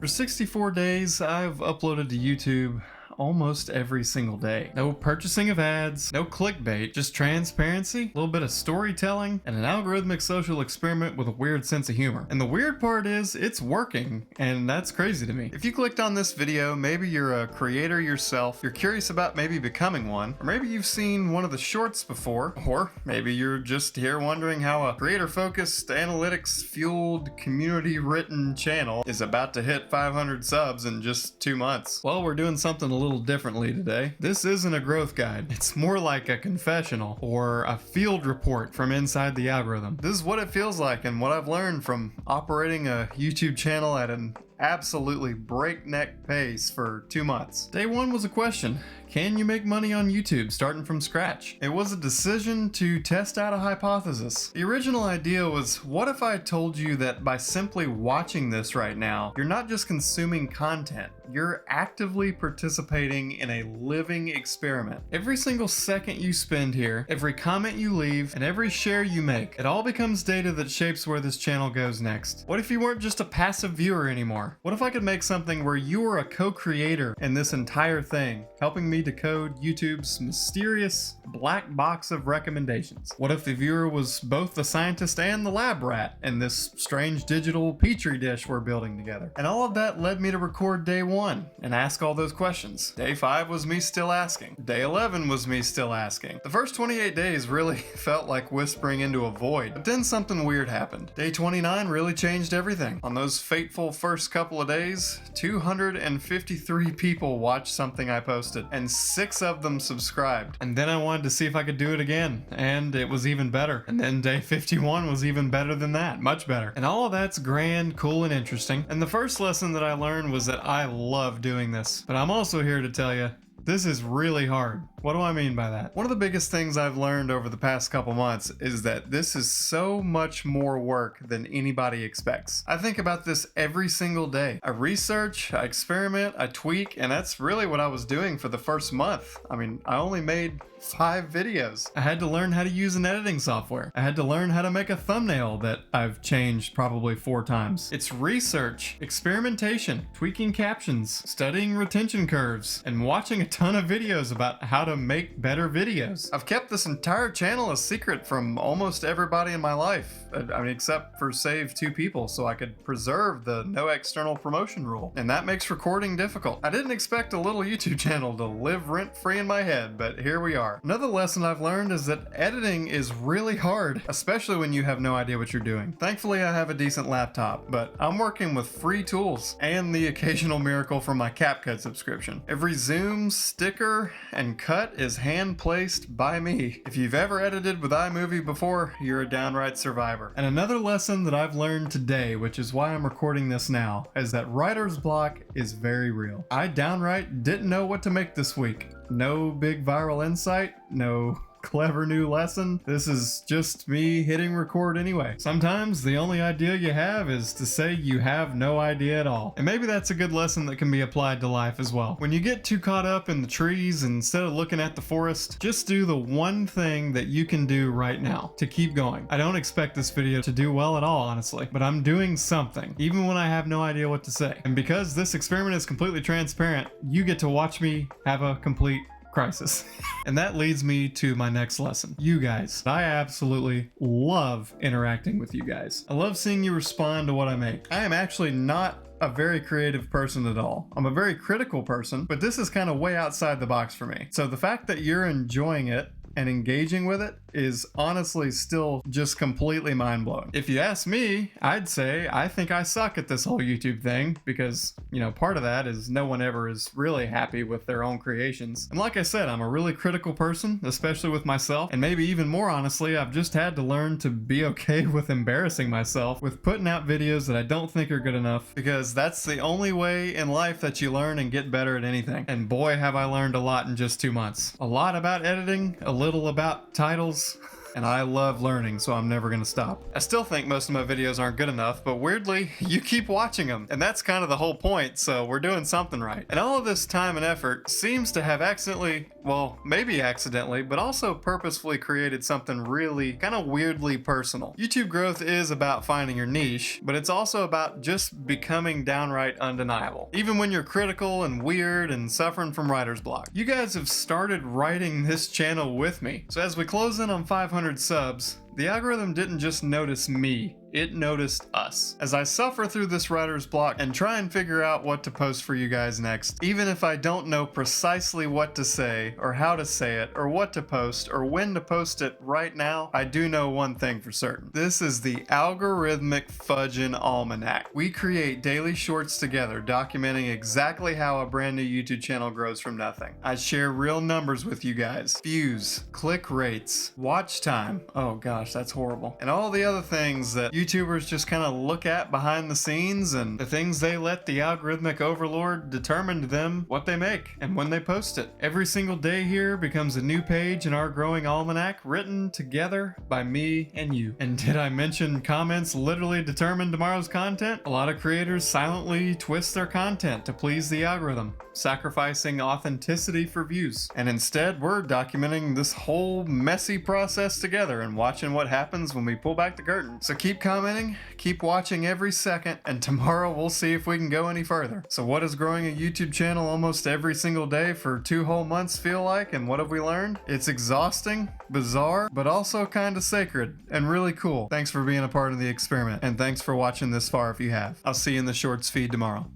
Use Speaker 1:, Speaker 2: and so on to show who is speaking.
Speaker 1: For 64 days, I've uploaded to YouTube almost every single day. No purchasing of ads, no clickbait, just transparency, a little bit of storytelling, and an algorithmic social experiment with a weird sense of humor. And the weird part is, it's working, and that's crazy to me. If you clicked on this video, maybe you're a creator yourself, you're curious about maybe becoming one, or maybe you've seen one of the shorts before, or maybe you're just here wondering how a creator-focused, analytics-fueled, community-written channel is about to hit 500 subs in just 2 months. Well, we're doing something a little differently today. This isn't a growth guide. It's more like a confessional or a field report from inside the algorithm. This is what it feels like and what I've learned from operating a YouTube channel at an absolutely breakneck pace for 2 months. Day one was a question. Can you make money on YouTube starting from scratch? It was a decision to test out a hypothesis. The original idea was, what if I told you that by simply watching this right now, you're not just consuming content, you're actively participating in a living experiment. Every single second you spend here, every comment you leave, and every share you make, it all becomes data that shapes where this channel goes next. What if you weren't just a passive viewer anymore? What if I could make something where you were a co-creator in this entire thing, helping me decode YouTube's mysterious black box of recommendations? What if the viewer was both the scientist and the lab rat in this strange digital petri dish we're building together? And all of that led me to record day one and ask all those questions. Day 5 was me still asking. Day 11 was me still asking. The first 28 days really felt like whispering into a void, but then something weird happened. Day 29 really changed everything. On those fateful first couple of days, 253 people watched something I posted, and 6 of them subscribed. And then I wanted to see if I could do it again, and it was even better. And then day 51 was even better than that, much better. And all of that's grand, cool, and interesting. And the first lesson that I learned was that I love doing this. But I'm also here to tell you, this is really hard. What do I mean by that? One of the biggest things I've learned over the past couple months is that this is so much more work than anybody expects. I think about this every single day. I research, I experiment, I tweak, and that's really what I was doing for the first month. I mean, I only made 5 videos. I had to learn how to use an editing software. I had to learn how to make a thumbnail that I've changed probably 4 times. It's research, experimentation, tweaking captions, studying retention curves, and watching a ton of videos about how to make better videos. I've kept this entire channel a secret from almost everybody in my life. I mean, except for save 2 people so I could preserve the no external promotion rule. And that makes recording difficult. I didn't expect a little YouTube channel to live rent-free in my head, but here we are. Another lesson I've learned is that editing is really hard, especially when you have no idea what you're doing. Thankfully, I have a decent laptop, but I'm working with free tools and the occasional miracle from my CapCut subscription. Every zoom, sticker, and cut is hand-placed by me. If you've ever edited with iMovie before, you're a downright survivor. And another lesson that I've learned today, which is why I'm recording this now, is that writer's block is very real. I downright didn't know what to make this week. No big viral insight, no clever new lesson. This is just me hitting record anyway. Sometimes the only idea you have is to say you have no idea at all. And maybe that's a good lesson that can be applied to life as well. When you get too caught up in the trees instead of looking at the forest, just do the one thing that you can do right now to keep going. I don't expect this video to do well at all, honestly, but I'm doing something, even when I have no idea what to say. And because this experiment is completely transparent, you get to watch me have a complete crisis. And that leads me to my next lesson. You guys. I absolutely love interacting with you guys. I love seeing you respond to what I make. I am actually not a very creative person at all. I'm a very critical person, but this is kind of way outside the box for me. So the fact that you're enjoying it and engaging with it is honestly still just completely mind-blowing. If you ask me, I'd say I think I suck at this whole YouTube thing because, you know, part of that is no one ever is really happy with their own creations. And like I said, I'm a really critical person, especially with myself. And maybe even more honestly, I've just had to learn to be okay with embarrassing myself, with putting out videos that I don't think are good enough, because that's the only way in life that you learn and get better at anything. And boy, have I learned a lot in just 2 months. A lot about editing, a little about titles, and I love learning, so I'm never gonna stop. I still think most of my videos aren't good enough, but weirdly, you keep watching them, and that's kind of the whole point, so we're doing something right. And all of this time and effort seems to have accidentally, well, maybe accidentally, but also purposefully created something really kind of weirdly personal. YouTube growth is about finding your niche, but it's also about just becoming downright undeniable, even when you're critical and weird and suffering from writer's block. You guys have started writing this channel with me, so as we close in on 500 subs, the algorithm didn't just notice me, it noticed us. As I suffer through this writer's block and try and figure out what to post for you guys next, even if I don't know precisely what to say, or how to say it, or what to post, or when to post it right now, I do know one thing for certain. This is the Algorithmic Almanac. We create daily shorts together, documenting exactly how a brand new YouTube channel grows from nothing. I share real numbers with you guys. Views, click rates, watch time, oh gosh, that's horrible, and all the other things that YouTubers just kind of look at behind the scenes, and the things they let the algorithmic overlord determine to them what they make and when they post it. Every single day here becomes a new page in our growing almanac, written together by me and you. And did I mention comments literally determine tomorrow's content? A lot of creators silently twist their content to please the algorithm, sacrificing authenticity for views. And instead, we're documenting this whole messy process together and watching what happens when we pull back the curtain. So keep commenting, keep watching every second, and tomorrow we'll see if we can go any further. So what does growing a YouTube channel almost every single day for 2 whole months feel like, and what have we learned? It's exhausting, bizarre, but also kind of sacred and really cool. Thanks for being a part of the experiment, and thanks for watching this far if you have. I'll see you in the shorts feed tomorrow.